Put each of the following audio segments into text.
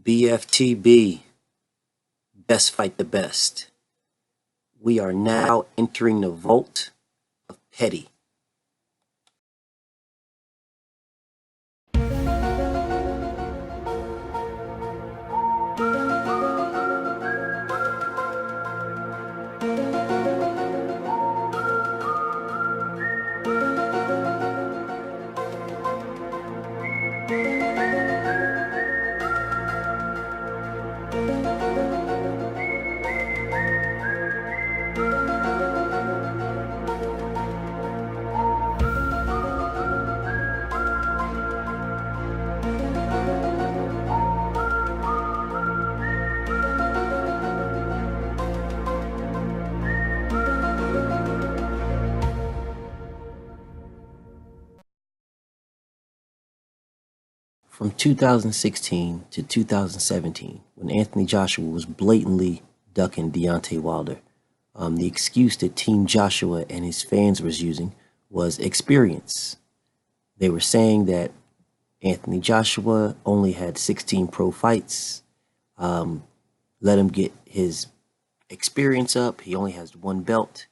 BFTB, best fight the best. We are now entering the vault of petty. From 2016 to 2017, when Anthony Joshua was blatantly ducking Deontay Wilder, the excuse that Team Joshua and his fans was using was experience. They were saying that Anthony Joshua only had 16 pro fights. Let him get his experience up. He only has one belt,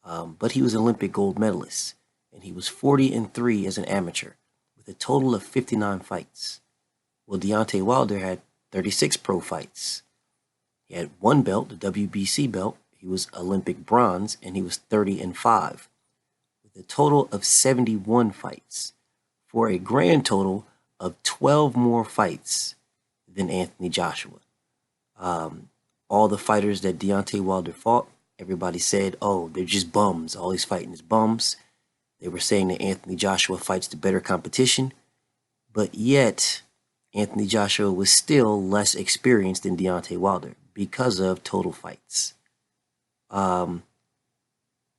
but he was an Olympic gold medalist, and he was 40-3 as an amateur, with a total of 59 fights. Well, Deontay Wilder had 36 pro fights. He had one belt, the WBC belt. He was Olympic bronze, and he was 30-5, with a total of 71 fights, for a grand total of 12 more fights than Anthony Joshua. All the fighters that Deontay Wilder fought, everybody said, oh, they're just bums. All he's fighting is bums. They were saying that Anthony Joshua fights the better competition, but yet Anthony Joshua was still less experienced than Deontay Wilder because of total fights. Well,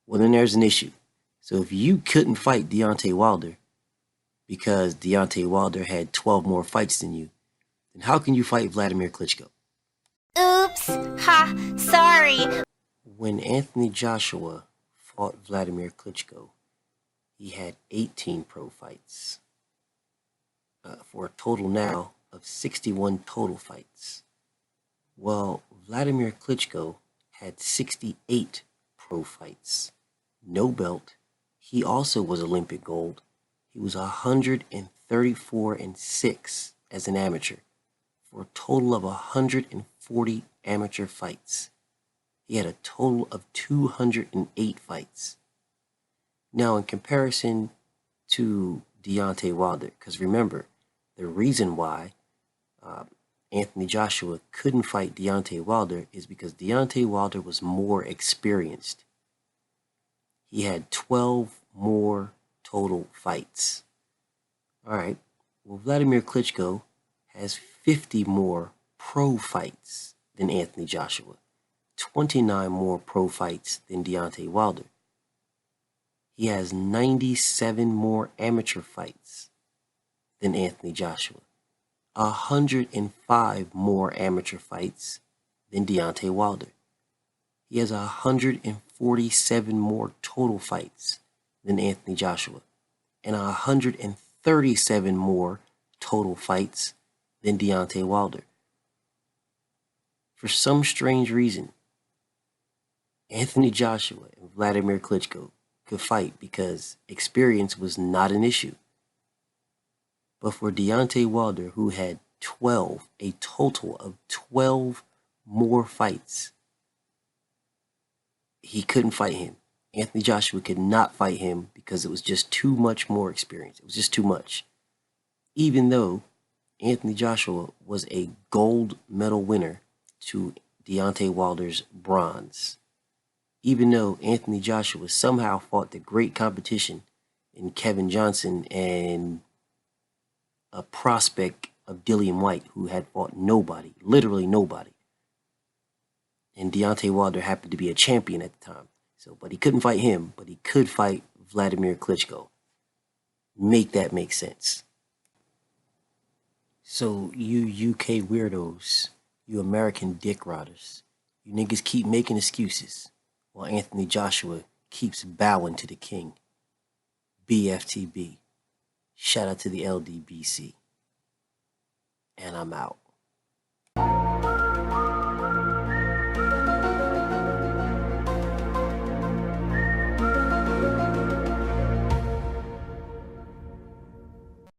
then there's an issue. So if you couldn't fight Deontay Wilder because Deontay Wilder had 12 more fights than you, then how can you fight Vladimir Klitschko? Oops, ha, sorry. When Anthony Joshua fought Vladimir Klitschko, he had 18 pro fights, for a total now of 61 total fights. Well, Vladimir Klitschko had 68 pro fights, no belt. He also was Olympic gold. He was 134-6 as an amateur, for a total of 140 amateur fights. He had a total of 208 fights. Now, in comparison to Deontay Wilder, because remember, the reason why Anthony Joshua couldn't fight Deontay Wilder is because Deontay Wilder was more experienced. He had 12 more total fights. All right, well, Vladimir Klitschko has 50 more pro fights than Anthony Joshua, 29 more pro fights than Deontay Wilder. He has 97 more amateur fights than Anthony Joshua, 105 more amateur fights than Deontay Wilder. He has 147 more total fights than Anthony Joshua, and 137 more total fights than Deontay Wilder. For some strange reason, Anthony Joshua and Vladimir Klitschko could fight because experience was not an issue. But for Deontay Wilder, who had a total of 12 more fights, he couldn't fight him. Anthony Joshua could not fight him because it was just too much more experience. It was just too much. Even though Anthony Joshua was a gold medal winner to Deontay Wilder's bronze. Even though Anthony Joshua somehow fought the great competition in Kevin Johnson and a prospect of Dillian Whyte, who had fought nobody, literally nobody. And Deontay Wilder happened to be a champion at the time. But he couldn't fight him, but he could fight Vladimir Klitschko. Make that make sense. So you UK weirdos, you American dick rotters, you niggas keep making excuses while Anthony Joshua keeps bowing to the king. BFTB. Shout out to the LDBC. And I'm out.